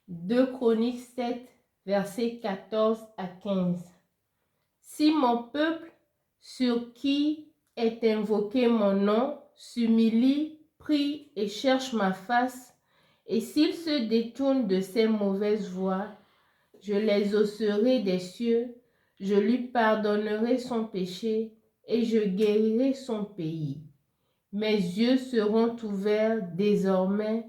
2 Chroniques 7, versets 14 à 15. Si mon peuple, sur qui est invoqué mon nom, s'humilie, prie et cherche ma face, et s'il se détourne de ses mauvaises voies, je l'exaucerai des cieux, je lui pardonnerai son péché et je guérirai son pays. Mes yeux seront ouverts désormais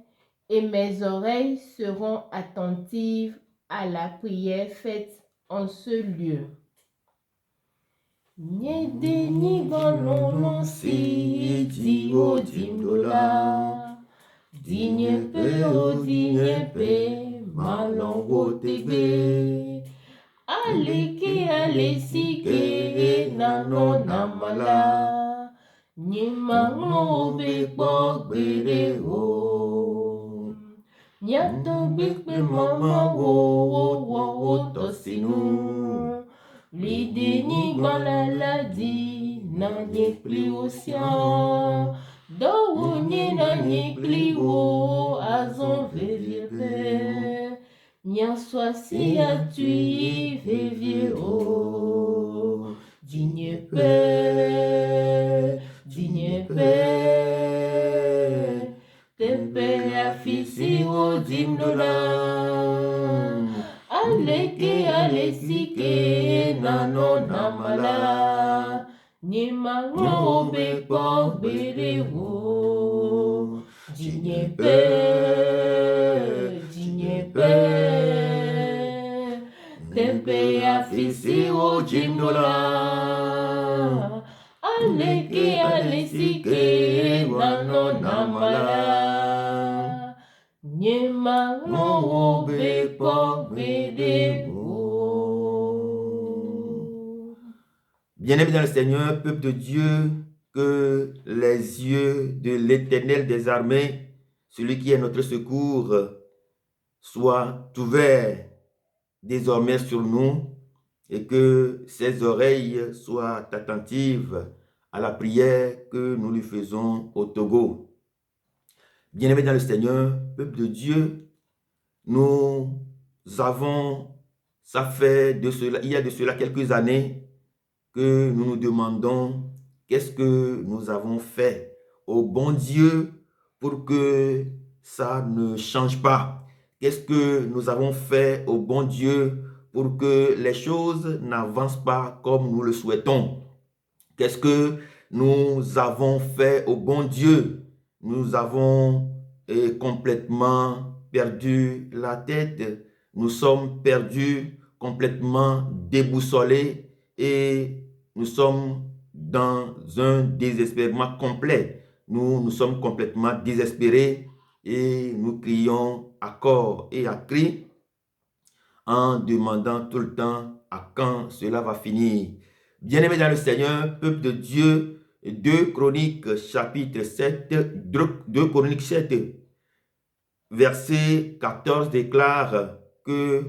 et mes oreilles seront attentives à la prière faite en ce lieu. Nyede nyigololo si di odimdola, dinyepe odinyepe malongo tegbe, aleke alesike nano namala, nyemanglo bekbo gbere o, nyato bekbe mama wo tosinu. Lide ni gbalala di na nyekli osian, do nye na nyekli wo azon veviepe, nya swasi atui vevie o, dinyepe, tepe afisi o dimdola. Aleke alesike nano namala, nyemanglo bekbo gbere wo, dinyepe, tepe afisi o jimdola. Aleke alesike nano namala, nyemanglo bekbo gbere wo. Bien-aimés dans le Seigneur, peuple de Dieu, que les yeux de l'Éternel des armées, celui qui est notre secours, soient ouverts désormais sur nous et que ses oreilles soient attentives à la prière que nous lui faisons au Togo. Bien-aimés dans le Seigneur, peuple de Dieu, nous avons, il y a de cela quelques années que nous nous demandons qu'est-ce que nous avons fait au bon Dieu pour que ça ne change pas. Qu'est-ce que nous avons fait au bon Dieu pour que les choses n'avancent pas comme nous le souhaitons? Qu'est-ce que nous avons fait au bon Dieu? Nous avons complètement perdu la tête. Nous sommes perdus, complètement déboussolés et nous sommes dans un désespérement complet. Nous sommes complètement désespérés et nous crions à corps et à cri en demandant tout le temps à quand cela va finir. Bien-aimés dans le Seigneur, peuple de Dieu, 2 Chroniques chapitre 7, 2 Chroniques 7, verset 14 déclare que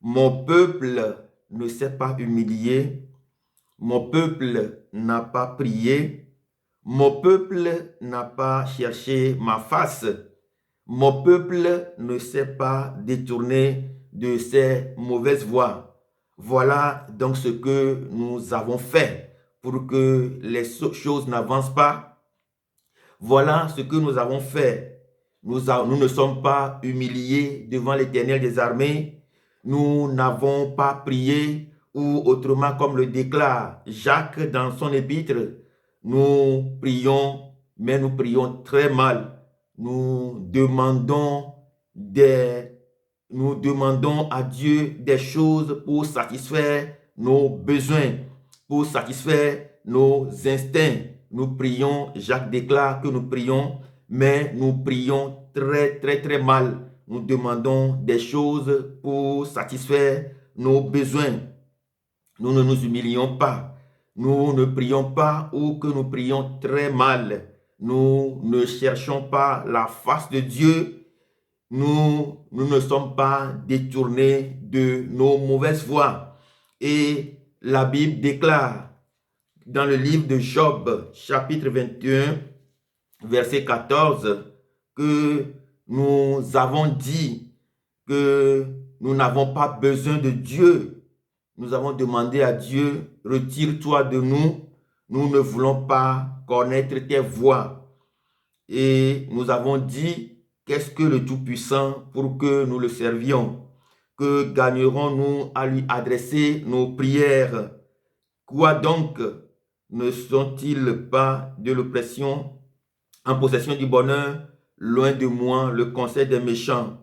mon peuple ne s'est pas humilié, mon peuple n'a pas prié, mon peuple n'a pas cherché ma face, mon peuple ne s'est pas détourné de ses mauvaises voies. Voilà donc ce que nous avons fait pour que les choses n'avancent pas. Voilà ce que nous avons fait. Nous ne sommes pas humiliés devant l'Éternel des armées. Nous n'avons pas prié ou autrement comme le déclare Jacques dans son épître. Nous prions, mais nous prions très mal. Nous demandons à Dieu des choses pour satisfaire nos besoins, pour satisfaire nos instincts. Nous prions, Jacques déclare que nous prions, mais nous prions très mal. Nous demandons des choses pour satisfaire nos besoins. Nous ne nous humilions pas. Nous ne prions pas ou que nous prions très mal. Nous ne cherchons pas la face de Dieu. Nous ne sommes pas détournés de nos mauvaises voies. Et la Bible déclare dans le livre de Job, chapitre 21, verset 14, que nous avons dit que nous n'avons pas besoin de Dieu. Nous avons demandé à Dieu, retire-toi de nous. Nous ne voulons pas connaître tes voies. Et nous avons dit, qu'est-ce que le Tout-Puissant pour que nous le servions? Que gagnerons-nous à lui adresser nos prières? Quoi donc ne sont-ils pas de l'oppression, en possession du bonheur, loin de moi le conseil des méchants?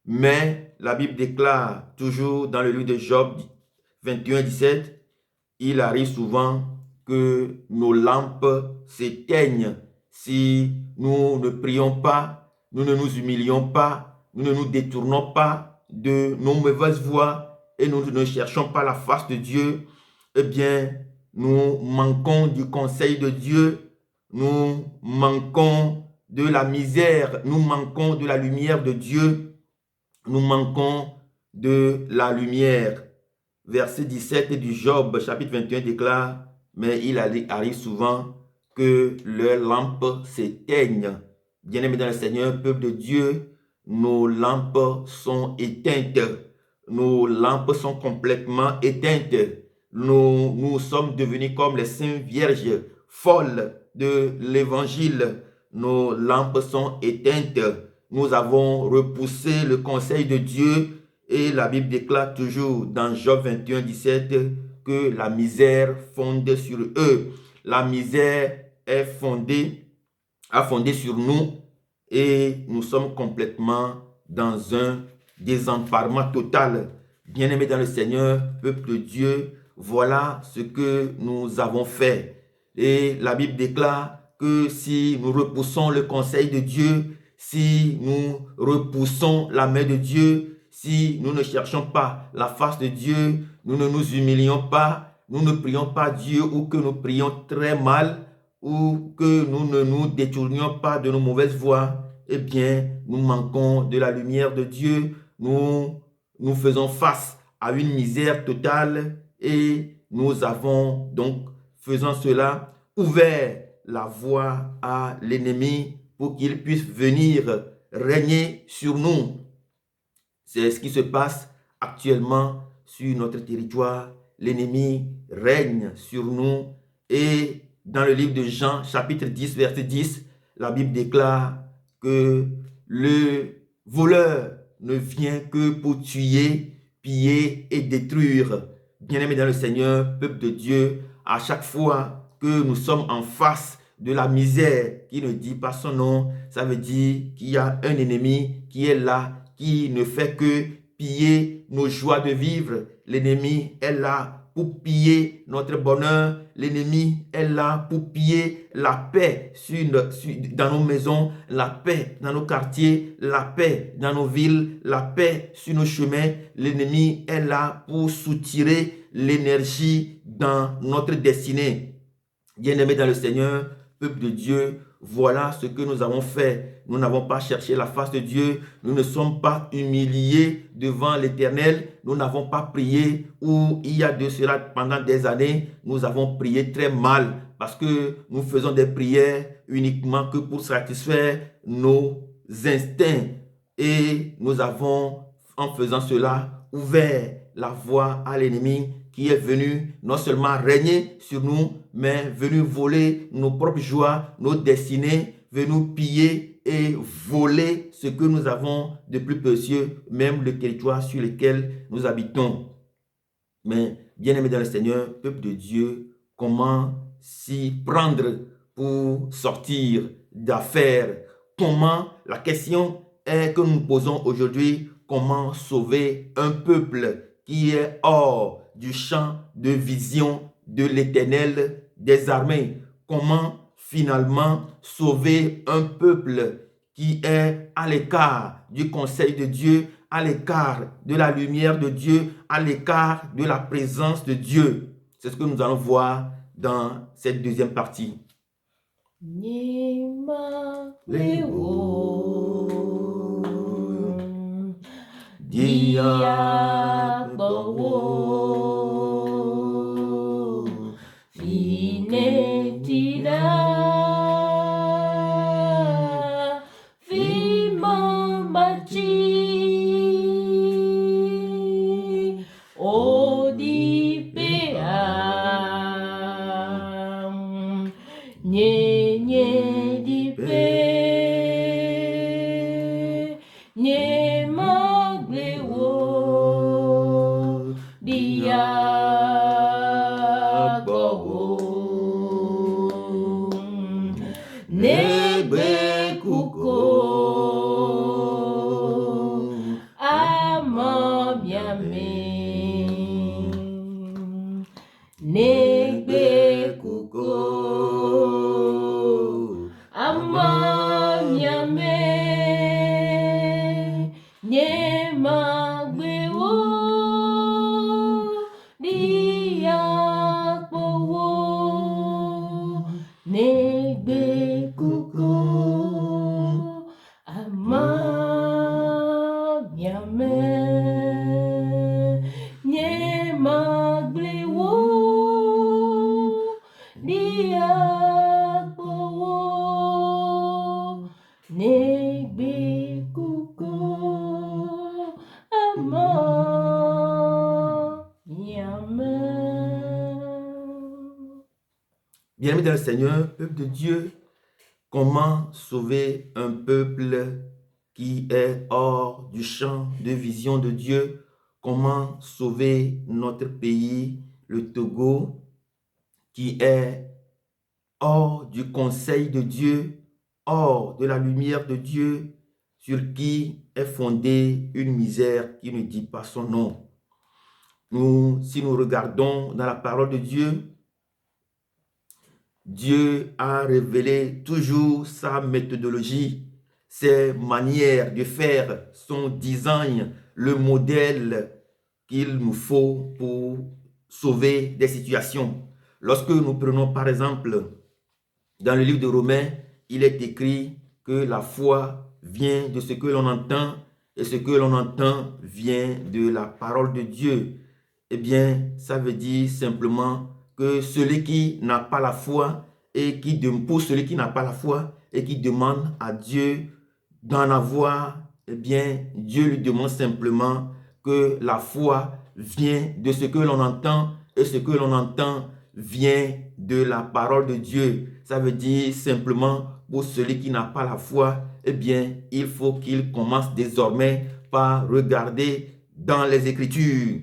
Mais la Bible déclare toujours dans le livre de Job 21, 17, il arrive souvent que nos lampes s'éteignent si nous ne prions pas, nous ne nous humilions pas, nous ne nous détournons pas de nos mauvaises voies et nous ne cherchons pas la face de Dieu. Eh bien, nous manquons du conseil de Dieu, nous manquons de la misère, nous manquons de la lumière de Dieu, nous manquons de la lumière. Verset 17 du Job, chapitre 21 déclare, mais il arrive souvent que leurs lampes s'éteignent. Bien-aimés dans le Seigneur, peuple de Dieu, nos lampes sont éteintes. Nos lampes sont complètement éteintes. Nous sommes devenus comme les saintes vierges folles de l'évangile. Nos lampes sont éteintes. Nous avons repoussé le conseil de Dieu et la Bible déclare toujours dans Job 21, 17 que la misère fonde sur eux. La misère a fondé sur nous et nous sommes complètement dans un désemparement total. Bien-aimés dans le Seigneur, peuple de Dieu, voilà ce que nous avons fait. Et la Bible déclare que si nous repoussons le conseil de Dieu, si nous repoussons la main de Dieu, si nous ne cherchons pas la face de Dieu, nous ne nous humilions pas, nous ne prions pas Dieu ou que nous prions très mal ou que nous ne nous détournions pas de nos mauvaises voies, eh bien, nous manquons de la lumière de Dieu, nous faisons face à une misère totale et nous avons donc, faisant cela, ouvert la voie à l'ennemi pour qu'il puisse venir régner sur nous. C'est ce qui se passe actuellement sur notre territoire. L'ennemi règne sur nous et dans le livre de Jean, chapitre 10, verset 10, la Bible déclare que le voleur ne vient que pour tuer, piller et détruire. Bien-aimés dans le Seigneur, peuple de Dieu, à chaque fois que nous sommes en face de la misère qui ne dit pas son nom, ça veut dire qu'il y a un ennemi qui est là, qui ne fait que piller nos joies de vivre. L'ennemi est là pour piller notre bonheur. L'ennemi est là pour piller la paix dans nos maisons, la paix dans nos quartiers, la paix dans nos villes, la paix sur nos chemins. L'ennemi est là pour soutirer l'énergie dans notre destinée. Bien-aimés dans le Seigneur, peuple de Dieu, voilà ce que nous avons fait. Nous n'avons pas cherché la face de Dieu. Nous ne sommes pas humiliés devant l'Éternel. Nous n'avons pas prié où il y a de cela pendant des années. Nous avons prié très mal parce que nous faisons des prières uniquement que pour satisfaire nos instincts. Et nous avons, en faisant cela, ouvert la voie à l'ennemi qui est venu non seulement régner sur nous, mais venu voler nos propres joies, nos destinées, venu piller et voler ce que nous avons de plus précieux, même le territoire sur lequel nous habitons. Mais, bien-aimés dans le Seigneur, peuple de Dieu, comment s'y prendre pour sortir d'affaires? Comment, la question est que nous posons aujourd'hui, comment sauver un peuple qui est hors du champ de vision de l'Éternel des armées? Comment finalement sauver un peuple qui est à l'écart du conseil de Dieu, à l'écart de la lumière de Dieu, à l'écart de la présence de Dieu? C'est ce que nous allons voir dans cette deuxième partie. nye magle wo dia go negbe kuko amamiame negbe kuko amamiame nye magbe wo dia wo negbe kuko amamiame nye magbe wo dia wo negbe kuko Bien-aimés dans le Seigneur, peuple de Dieu, comment sauver un peuple qui est hors du champ de vision de Dieu? Comment sauver notre pays, le Togo, qui est hors du conseil de Dieu, hors de la lumière de Dieu, sur qui est fondée une misère qui ne dit pas son nom? Si nous regardons dans la parole de Dieu, Dieu a révélé toujours sa méthodologie, ses manières de faire, son design, le modèle qu'il nous faut pour sauver des situations. Lorsque nous prenons par exemple, dans le livre de Romains, il est écrit que la foi vient de ce que l'on entend et ce que l'on entend vient de la parole de Dieu. Eh bien, ça veut dire simplement que celui qui n'a pas la foi et pour celui qui n'a pas la foi et qui demande à Dieu d'en avoir, eh bien, Dieu lui demande simplement que la foi vient de ce que l'on entend et ce que l'on entend vient de la parole de Dieu. Ça veut dire simplement pour celui qui n'a pas la foi, eh bien, il faut qu'il commence désormais par regarder dans les Écritures.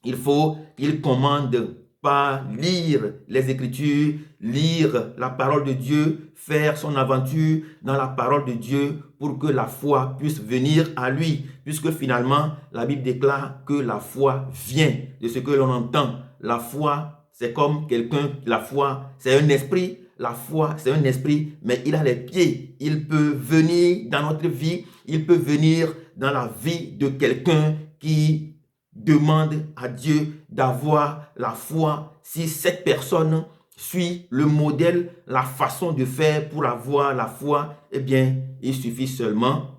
Il faut qu'il commande par lire les Écritures, lire la parole de Dieu, faire son aventure dans la parole de Dieu pour que la foi puisse venir à lui. Puisque finalement, la Bible déclare que la foi vient de ce que l'on entend. La foi, c'est comme quelqu'un, la foi, c'est un esprit. La foi, c'est un esprit, mais il a les pieds. Il peut venir dans notre vie, il peut venir dans la vie de quelqu'un qui demande à Dieu d'avoir la foi. Si cette personne suit le modèle, la façon de faire pour avoir la foi, eh bien, il suffit seulement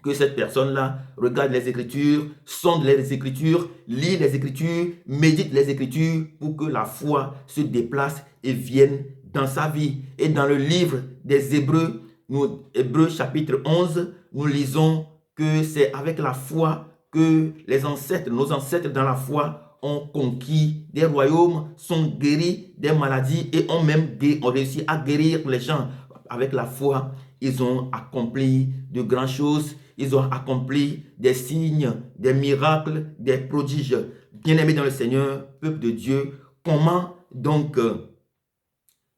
que cette personne-là regarde les Écritures, sonde les Écritures, lit les Écritures, médite les Écritures pour que la foi se déplace et vienne dans sa vie. Et dans le livre des Hébreux, Hébreux chapitre 11, nous lisons que c'est avec la foi que les ancêtres, nos ancêtres dans la foi ont conquis des royaumes, sont guéris des maladies et ont réussi à guérir les gens. Avec la foi, ils ont accompli de grandes choses, ils ont accompli des signes, des miracles, des prodiges. Bien-aimés dans le Seigneur, peuple de Dieu, comment donc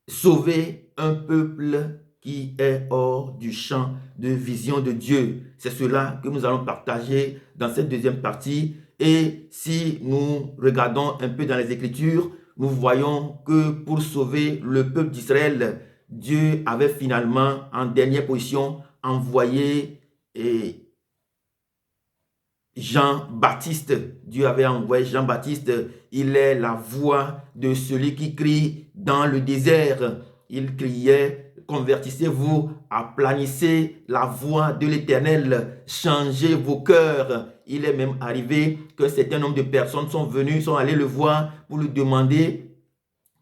sauver un peuple qui est hors du champ de vision de Dieu? C'est cela que nous allons partager dans cette deuxième partie. Et si nous regardons un peu dans les Écritures, nous voyons que pour sauver le peuple d'Israël, Dieu avait finalement en dernière position envoyé Jean-Baptiste. Dieu avait envoyé Jean-Baptiste. Il est la voix de celui qui crie dans le désert. Il criait: convertissez-vous, aplanissez la voie de l'Éternel, changez vos cœurs. Il est même arrivé qu'un certain nombre de personnes sont allées le voir pour lui demander,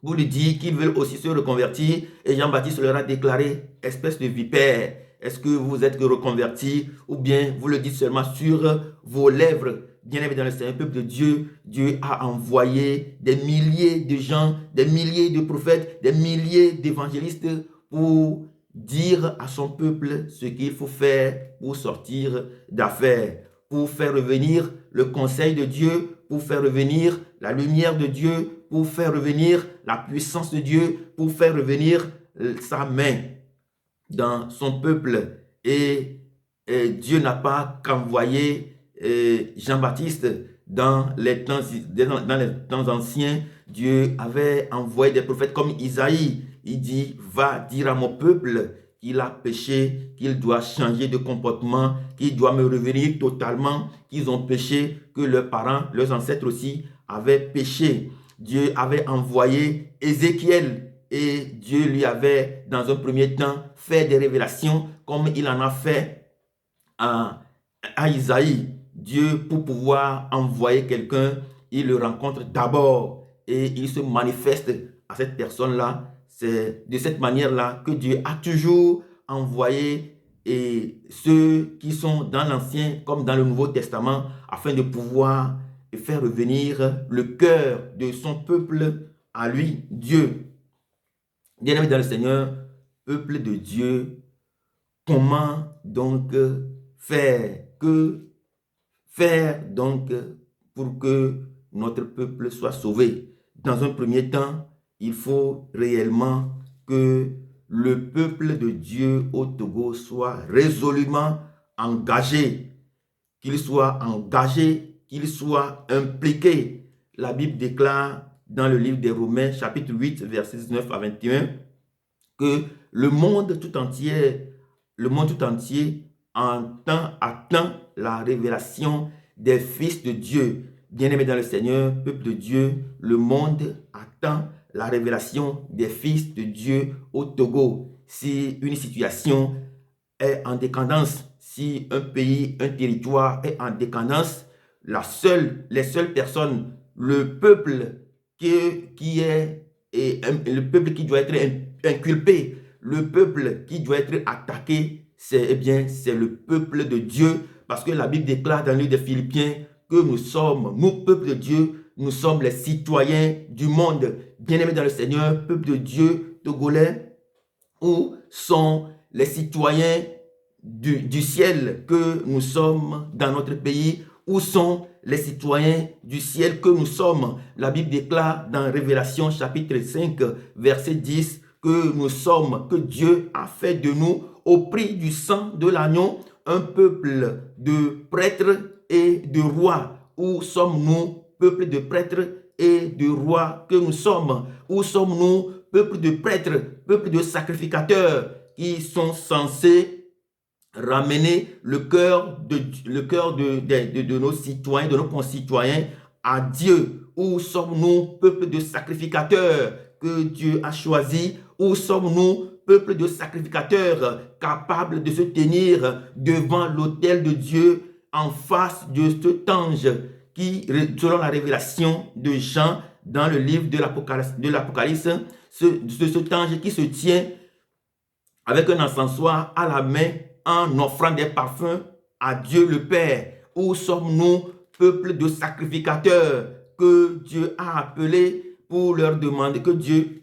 pour lui dire qu'ils veulent aussi se reconvertir. Et Jean-Baptiste leur a déclaré: espèce de vipère, est-ce que vous êtes reconvertis ou bien vous le dites seulement sur vos lèvres? Bien-aimés dans le Seigneur, peuple de Dieu, Dieu a envoyé des milliers de gens, des milliers de prophètes, des milliers d'évangélistes pour dire à son peuple ce qu'il faut faire pour sortir d'affaires, pour faire revenir le conseil de Dieu, pour faire revenir la lumière de Dieu, pour faire revenir la puissance de Dieu, pour faire revenir sa main dans son peuple. Et Dieu n'a pas qu'envoyé Jean-Baptiste dans les temps anciens. Dieu avait envoyé des prophètes comme Isaïe. Il dit, va dire à mon peuple qu'il a péché, qu'il doit changer de comportement, qu'il doit me revenir totalement, qu'ils ont péché, que leurs parents, leurs ancêtres aussi avaient péché. Dieu avait envoyé Ézéchiel et Dieu lui avait, dans un premier temps, fait des révélations comme il en a fait à Isaïe. Dieu, pour pouvoir envoyer quelqu'un, il le rencontre d'abord et il se manifeste à cette personne-là. C'est de cette manière-là que Dieu a toujours envoyé et ceux qui sont dans l'Ancien comme dans le Nouveau Testament afin de pouvoir faire revenir le cœur de son peuple à lui, Dieu. Bien-aimés dans le Seigneur, peuple de Dieu, comment donc faire donc pour que notre peuple soit sauvé? Dans un premier temps, il faut réellement que le peuple de Dieu au Togo soit résolument engagé, qu'il soit impliqué. La Bible déclare dans le livre des Romains, chapitre 8, versets 19 à 21, que le monde tout entier attend la révélation des fils de Dieu. Bien-aimés dans le Seigneur, peuple de Dieu, le monde attend la révélation des fils de Dieu au Togo. Si une situation est en décadence, si un pays, un territoire est en décadence, les seules personnes, le peuple le peuple qui doit être inculpé, le peuple qui doit être attaqué, c'est le peuple de Dieu, parce que la Bible déclare dans le livre des Philippiens que nous peuple de Dieu, nous sommes les citoyens du monde. Bien-aimés dans le Seigneur, peuple de Dieu togolais, où sont les citoyens du ciel que nous sommes dans notre pays? Où sont les citoyens du ciel que nous sommes? La Bible déclare dans Révélation chapitre 5, verset 10, que Dieu a fait de nous, au prix du sang de l'agneau, un peuple de prêtres et de rois. Où sommes-nous, peuple de prêtres et de rois que nous sommes? Où sommes-nous, peuple de prêtres, peuple de sacrificateurs qui sont censés ramener le cœur de nos citoyens, de nos concitoyens à Dieu? Où sommes-nous, peuple de sacrificateurs que Dieu a choisi? Où sommes-nous, peuple de sacrificateurs capables de se tenir devant l'autel de Dieu en face de cet ange qui, selon la révélation de Jean dans le livre de l'Apocalypse, cet ange qui se tient avec un encensoir à la main en offrant des parfums à Dieu le Père? Où sommes-nous, peuple de sacrificateurs que Dieu a appelé pour leur demander, que Dieu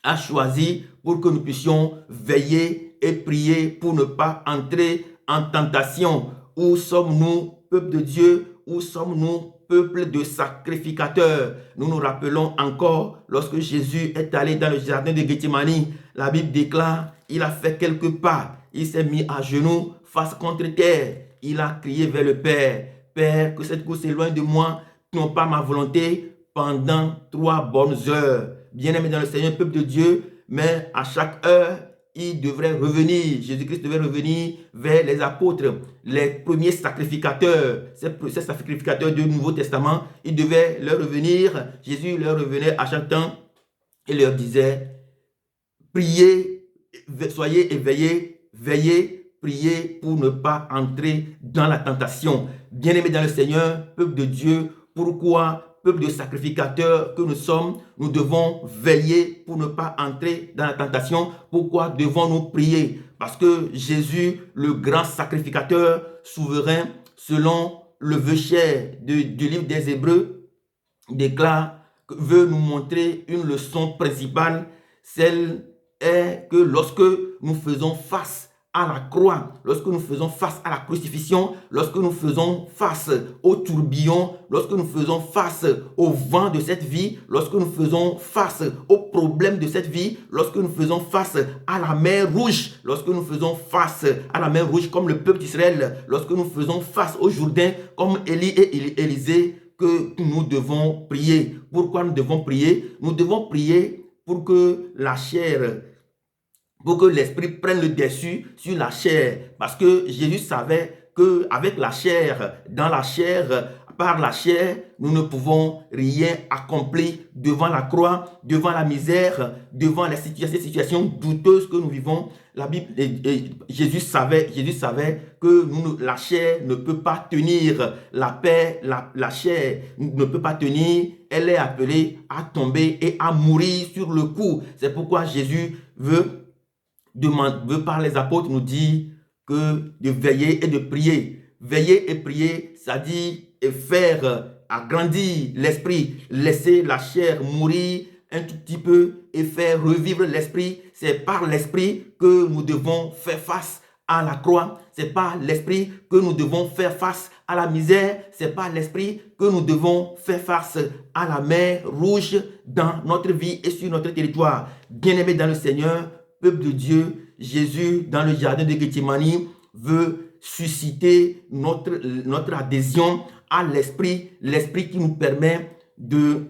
a choisi pour que nous puissions veiller et prier pour ne pas entrer en tentation? Où sommes-nous, peuple de Dieu? Où sommes-nous, peuple de sacrificateurs? Nous nous rappelons encore lorsque Jésus est allé dans le jardin de Gethsémani, la Bible déclare, il a fait quelques pas, il s'est mis à genoux face contre terre, il a crié vers le Père, Père, que cette coupe s'éloigne de moi, non pas ma volonté, pendant 3 bonnes heures. Bien-aimé dans le Seigneur, peuple de Dieu, mais à chaque heure, il devrait revenir, Jésus-Christ devait revenir vers les apôtres, les premiers sacrificateurs, ces sacrificateurs du Nouveau Testament, il devait leur revenir, Jésus leur revenait à chaque temps et leur disait, priez, soyez éveillés, veillez, priez pour ne pas entrer dans la tentation. Bien-aimés dans le Seigneur, peuple de Dieu, pourquoi, peuple de sacrificateurs que nous sommes, nous devons veiller pour ne pas entrer dans la tentation? Pourquoi devons-nous prier? Parce que Jésus, le grand sacrificateur souverain, selon le vœu cher du livre des Hébreux, veut nous montrer une leçon principale, celle est que lorsque nous faisons face à la croix, lorsque nous faisons face à la crucifixion, lorsque nous faisons face au tourbillon, lorsque nous faisons face au vent de cette vie, lorsque nous faisons face aux problèmes de cette vie, lorsque nous faisons face à la mer Rouge, lorsque nous faisons face à la mer Rouge comme le peuple d'Israël, lorsque nous faisons face au Jourdain comme Élie et Élisée, que nous devons prier. Pourquoi nous devons prier? Nous devons prier pour que la chair, pour que l'esprit prenne le dessus sur la chair. Parce que Jésus savait qu'avec la chair, dans la chair, par la chair, nous ne pouvons rien accomplir devant la croix, devant la misère, devant les situations douteuses que nous vivons. La Bible, Jésus savait que la chair ne peut pas tenir la paix, la chair ne peut pas tenir. Elle est appelée à tomber et à mourir sur le coup. C'est pourquoi Jésus veut par les apôtres nous dire que de veiller et de prier. Veiller et prier, ça dit faire agrandir l'esprit, laisser la chair mourir un tout petit peu et faire revivre l'esprit. C'est par l'esprit que nous devons faire face à la croix. C'est par l'esprit que nous devons faire face à la misère. C'est par l'esprit que nous devons faire face à la mer Rouge dans notre vie et sur notre territoire. Bien-aimés dans le Seigneur, peuple de Dieu, Jésus, dans le jardin de Gethsémani, veut susciter notre adhésion à l'esprit qui nous permet de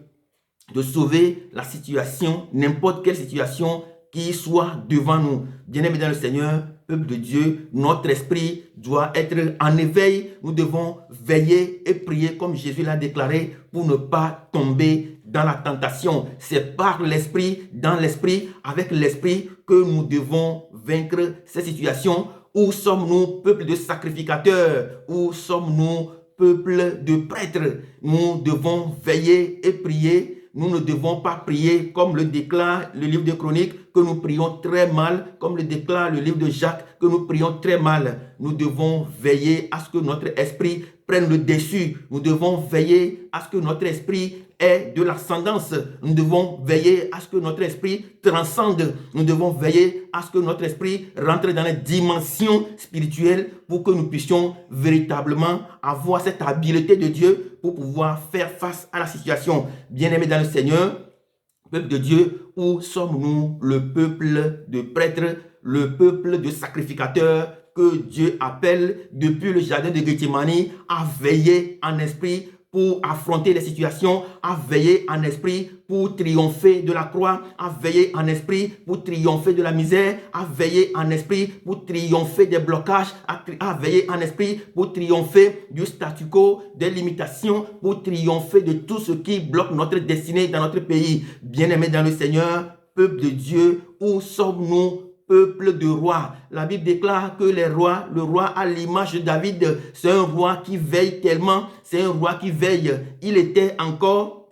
sauver la situation, n'importe quelle situation qui soit devant nous. Bien-aimés dans le Seigneur, peuple de Dieu, notre esprit doit être en éveil. Nous devons veiller et prier comme Jésus l'a déclaré pour ne pas tomber dans la tentation. C'est par l'esprit, dans l'esprit, avec l'esprit que nous devons vaincre ces situations. Où sommes-nous, peuple de sacrificateurs? Où sommes-nous, peuple de prêtres? Nous devons veiller et prier. Nous ne devons pas prier comme le déclare le livre de Chroniques, que nous prions très mal, comme le déclare le livre de Jacques, que nous prions très mal. Nous devons veiller à ce que notre esprit prenne le dessus. Nous devons veiller à ce que notre esprit ait de l'ascendance. Nous devons veiller à ce que notre esprit transcende. Nous devons veiller à ce que notre esprit rentre dans les dimensions spirituelles pour que nous puissions véritablement avoir cette habileté de Dieu pour pouvoir faire face à la situation. Bien-aimés dans le Seigneur, peuple de Dieu, où sommes-nous, le peuple de prêtres, le peuple de sacrificateurs que Dieu appelle depuis le jardin de Gethsémani à veiller en esprit pour affronter les situations, à veiller en esprit pour triompher de la croix, à veiller en esprit pour triompher de la misère, à veiller en esprit pour triompher des blocages, à veiller en esprit pour triompher du statu quo, des limitations, pour triompher de tout ce qui bloque notre destinée dans notre pays. Bien-aimés dans le Seigneur, peuple de Dieu, où sommes-nous, peuple de rois? La Bible déclare que le roi à l'image de David, c'est un roi qui veille tellement, c'est un roi qui veille. Il était encore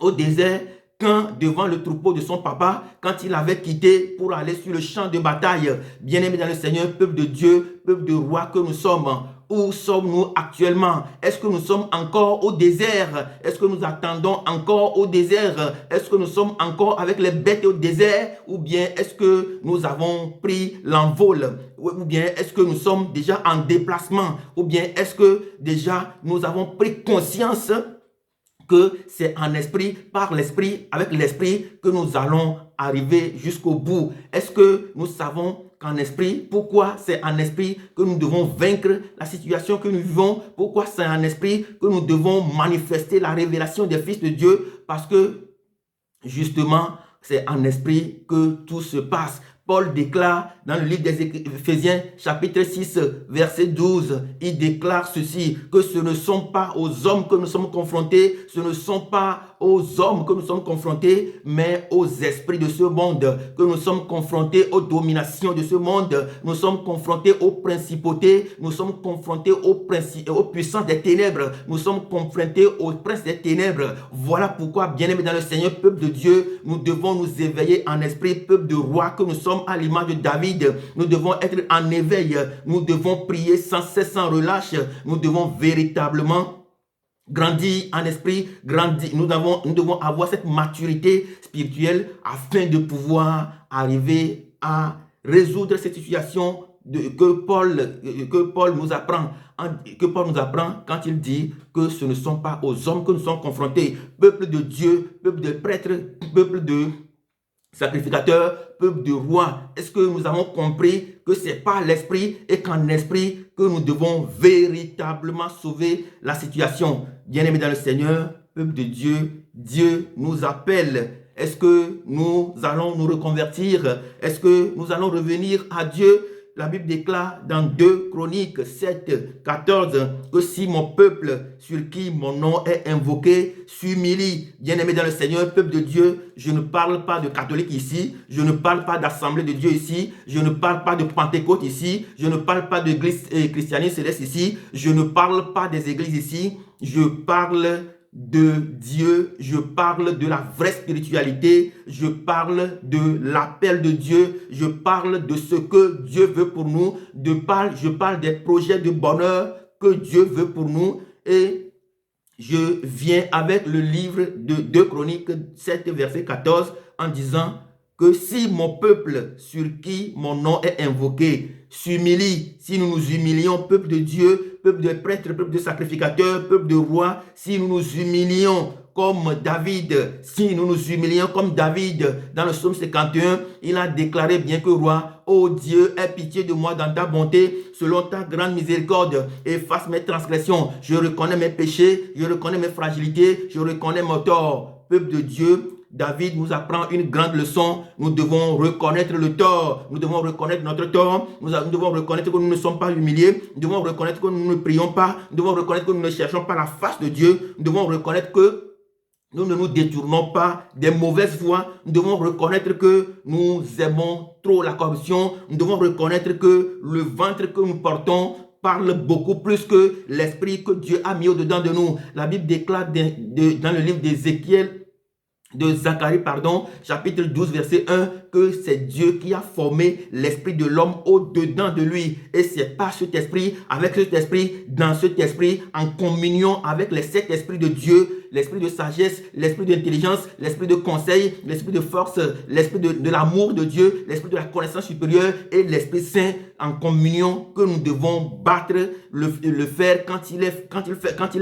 au désert quand devant le troupeau de son papa, quand il avait quitté pour aller sur le champ de bataille. Bien-aimé dans le Seigneur, peuple de Dieu, peuple de roi que nous sommes. Où sommes-nous actuellement? Est-ce que nous sommes encore au désert? Est-ce que nous attendons encore au désert? Est-ce que nous sommes encore avec les bêtes au désert? Ou bien est-ce que nous avons pris l'envol? Ou bien est-ce que nous sommes déjà en déplacement? Ou bien est-ce que déjà nous avons pris conscience que c'est en esprit, par l'esprit, avec l'esprit que nous allons arriver jusqu'au bout? Est-ce que nous savons qu'en esprit, pourquoi c'est en esprit que nous devons vaincre la situation que nous vivons? Pourquoi c'est en esprit que nous devons manifester la révélation des fils de Dieu? Parce que justement, c'est en esprit que tout se passe. Paul déclare dans le livre des Éphésiens, chapitre 6, verset 12, il déclare ceci, que ce ne sont pas aux hommes que nous sommes confrontés, ce ne sont pas aux hommes que nous sommes confrontés, mais aux esprits de ce monde, que nous sommes confrontés aux dominations de ce monde, nous sommes confrontés aux principautés, nous sommes confrontés aux puissances des ténèbres, nous sommes confrontés aux princes des ténèbres. Voilà pourquoi, bien-aimés dans le Seigneur, peuple de Dieu, nous devons nous éveiller en esprit, peuple de roi que nous sommes à l'image de David. Nous devons être en éveil, nous devons prier sans cesse, sans relâche, nous devons véritablement grandir en esprit, grandir. Nous devons avoir cette maturité spirituelle afin de pouvoir arriver à résoudre cette situation que Paul nous apprend. Quand il dit que ce ne sont pas aux hommes que nous sommes confrontés. Peuple de Dieu, peuple de prêtres, peuple de sacrificateurs, peuple de rois. Est-ce que nous avons compris que ce n'est pas l'esprit et qu'en esprit que nous devons véritablement sauver la situation? Bien-aimés dans le Seigneur, peuple de Dieu, Dieu nous appelle. Est-ce que nous allons nous reconvertir? Est-ce que nous allons revenir à Dieu? La Bible déclare dans 2 Chroniques 7, 14 que si mon peuple sur qui mon nom est invoqué s'humilie, bien-aimé dans le Seigneur, peuple de Dieu, je ne parle pas de catholiques ici, je ne parle pas d'assemblée de Dieu ici, je ne parle pas de Pentecôte ici, je ne parle pas d'église christianisme céleste ici, je ne parle pas des églises ici, je parle de Dieu, je parle de la vraie spiritualité, je parle de l'appel de Dieu, je parle de ce que Dieu veut pour nous, je parle des projets de bonheur que Dieu veut pour nous et je viens avec le livre de 2 Chroniques 7 verset 14 en disant que si mon peuple sur qui mon nom est invoqué s'humilie, si nous nous humilions, peuple de Dieu, peuple de prêtres, peuple de sacrificateurs, peuple de rois, si nous nous humilions comme David, dans le psaume 51, il a déclaré bien que roi, ô Dieu, aie pitié de moi dans ta bonté, selon ta grande miséricorde, efface mes transgressions. Je reconnais mes péchés, je reconnais mes fragilités, je reconnais mon tort. Peuple de Dieu, David nous apprend une grande leçon. Nous devons reconnaître le tort. Nous devons reconnaître notre tort. Nous devons reconnaître que nous ne sommes pas humiliés. Nous devons reconnaître que nous ne prions pas. Nous devons reconnaître que nous ne cherchons pas la face de Dieu. Nous devons reconnaître que nous ne nous détournons pas des mauvaises voies. Nous devons reconnaître que nous aimons trop la corruption. Nous devons reconnaître que le ventre que nous portons parle beaucoup plus que l'esprit que Dieu a mis au-dedans de nous. La Bible déclare dans le livre de Zacharie, chapitre 12, verset 1, que c'est Dieu qui a formé l'esprit de l'homme au-dedans de lui. Et c'est par cet esprit, avec cet esprit, dans cet esprit, en communion avec les 7 esprits de Dieu, l'esprit de sagesse, l'esprit d'intelligence, l'esprit de conseil, l'esprit de force, l'esprit de l'amour de Dieu, l'esprit de la connaissance supérieure et l'Esprit Saint en communion que nous devons battre le fer quand il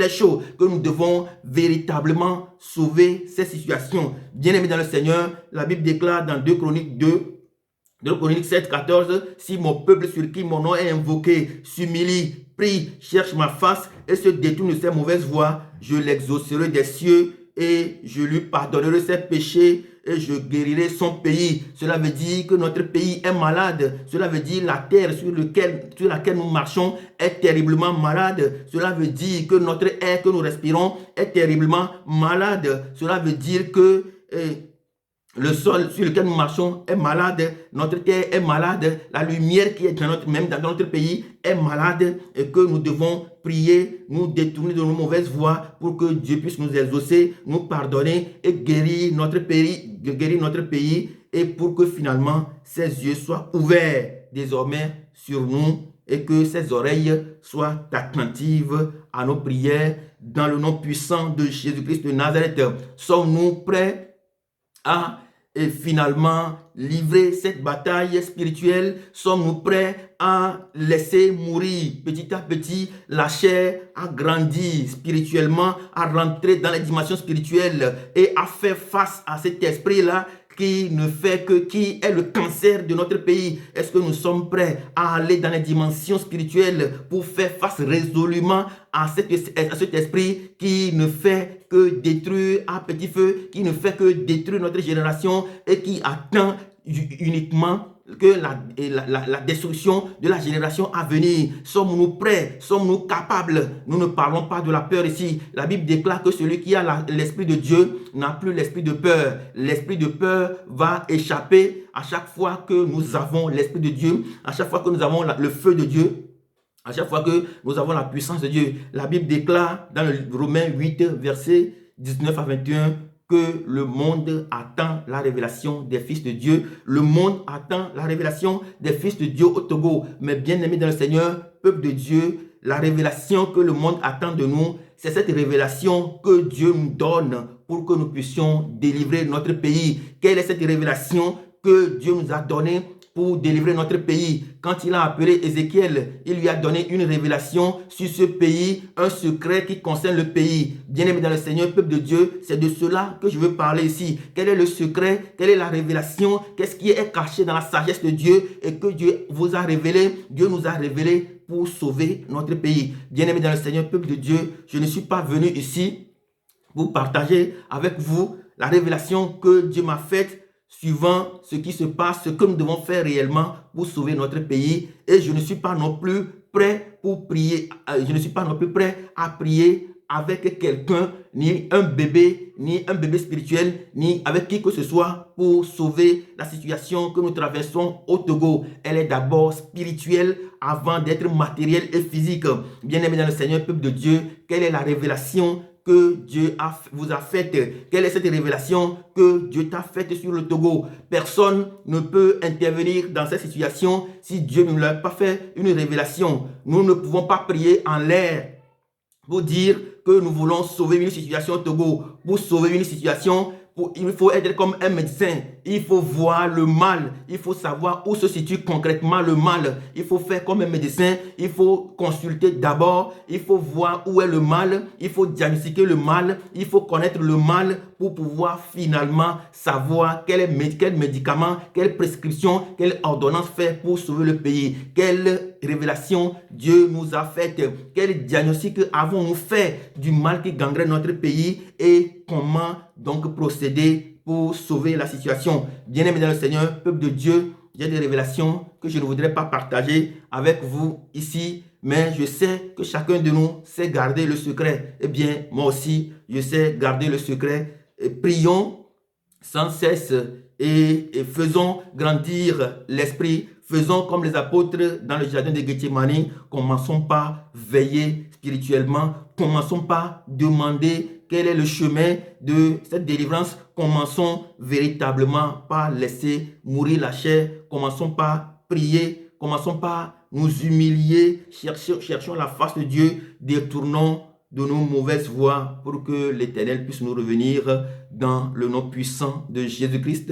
est chaud, que nous devons véritablement sauver ces situations. Bien-aimés dans le Seigneur, la Bible déclare dans 2 Chroniques 7, 14, si mon peuple sur qui mon nom est invoqué s'humilie, prie, cherche ma face et se détourne de ses mauvaises voies, je l'exaucerai des cieux et je lui pardonnerai ses péchés et je guérirai son pays. Cela veut dire que notre pays est malade. Cela veut dire que la terre sur laquelle nous marchons est terriblement malade. Cela veut dire que notre air que nous respirons est terriblement malade. Cela veut dire que le sol sur lequel nous marchons est malade, notre terre est malade, la lumière qui est même dans notre pays est malade et que nous devons prier, nous détourner de nos mauvaises voies pour que Dieu puisse nous exaucer, nous pardonner et guérir notre pays et pour que finalement ses yeux soient ouverts désormais sur nous et que ses oreilles soient attentives à nos prières dans le nom puissant de Jésus-Christ de Nazareth. Sommes-nous prêts à finalement livrer cette bataille spirituelle? Sommes-nous prêts à laisser mourir petit à petit la chair, à grandir spirituellement, à rentrer dans les dimensions spirituelles et à faire face à cet esprit-là qui est le cancer de notre pays? Est-ce que nous sommes prêts à aller dans les dimensions spirituelles pour faire face résolument à cet esprit qui ne fait que détruire à petit feu, qui ne fait que détruire notre génération et qui attend uniquement que la destruction de la génération à venir? Sommes-nous prêts? Sommes-nous capables? Nous ne parlons pas de la peur ici. La Bible déclare que celui qui a l'esprit de Dieu n'a plus l'esprit de peur. L'esprit de peur va échapper à chaque fois que nous avons l'esprit de Dieu, à chaque fois que nous avons le feu de Dieu, à chaque fois que nous avons la puissance de Dieu. La Bible déclare dans le Romains 8, versets 19 à 21, que le monde attend la révélation des fils de Dieu. Le monde attend la révélation des fils de Dieu au Togo. Mais bien aimés dans le Seigneur, peuple de Dieu, la révélation que le monde attend de nous, c'est cette révélation que Dieu nous donne pour que nous puissions délivrer notre pays. Quelle est cette révélation que Dieu nous a donnée pour délivrer notre pays? Quand il a appelé Ézéchiel, il lui a donné une révélation sur ce pays, un secret qui concerne le pays. Bien-aimé dans le Seigneur, peuple de Dieu, c'est de cela que je veux parler ici. Quel est le secret? Quelle est la révélation? Qu'est-ce qui est caché dans la sagesse de Dieu et que Dieu vous a révélé? Dieu nous a révélé pour sauver notre pays. Bien-aimé dans le Seigneur, peuple de Dieu, je ne suis pas venu ici pour partager avec vous la révélation que Dieu m'a faite suivant ce qui se passe, ce que nous devons faire réellement pour sauver notre pays. Et je ne suis pas non plus prêt pour prier. Je ne suis pas non plus prêt à prier avec quelqu'un, ni un bébé spirituel, ni avec qui que ce soit pour sauver la situation que nous traversons au Togo. Elle est d'abord spirituelle avant d'être matérielle et physique. Bien-aimé dans le Seigneur, peuple de Dieu, quelle est la révélation que Dieu vous a faite? Quelle est cette révélation que Dieu t'a faite sur le Togo? Personne ne peut intervenir dans cette situation si Dieu ne l'a pas fait une révélation. Nous ne pouvons pas prier en l'air pour dire que nous voulons sauver une situation au Togo. Pour sauver une situation, il faut être comme un médecin. Il faut voir le mal. Il faut savoir où se situe concrètement le mal. Il faut faire comme un médecin. Il faut consulter d'abord. Il faut voir où est le mal. Il faut diagnostiquer le mal. Il faut connaître le mal pour pouvoir finalement savoir quel médicament, quelle prescription, quelle ordonnance faire pour sauver le pays. Quelle révélation Dieu nous a faite. Quel diagnostic avons-nous fait du mal qui gangrène notre pays et comment donc procéder pour sauver la situation. Bien-aimés dans le Seigneur, peuple de Dieu, il y a des révélations que je ne voudrais pas partager avec vous ici, mais je sais que chacun de nous sait garder le secret. Eh bien, moi aussi, je sais garder le secret. Et prions sans cesse et faisons grandir l'esprit. Faisons comme les apôtres dans le jardin de Gethsémani. Commençons par veiller spirituellement. Commençons par demander quel est le chemin de cette délivrance. Commençons véritablement par laisser mourir la chair. Commençons par prier. Commençons par nous humilier. Cherchons la face de Dieu. Détournons de nos mauvaises voies pour que l'Éternel puisse nous revenir dans le nom puissant de Jésus-Christ.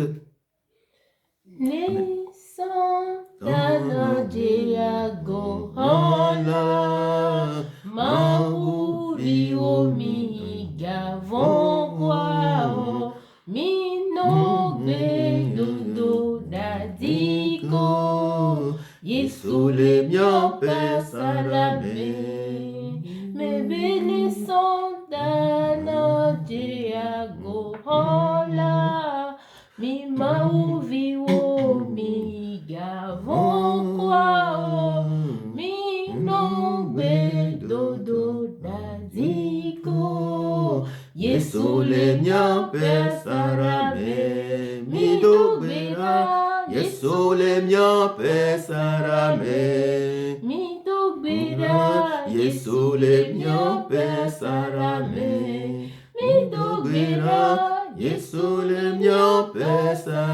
Yesule miope salame, me benissons dana diago hola, mi mauvi o mi gavon kwa, mi no be dodo daziko. Yesule miope salame, mi do bera. Yesole miope sarame, Mi dubira, Yesole miope sarame, mi dubira, Yesole miope sarame.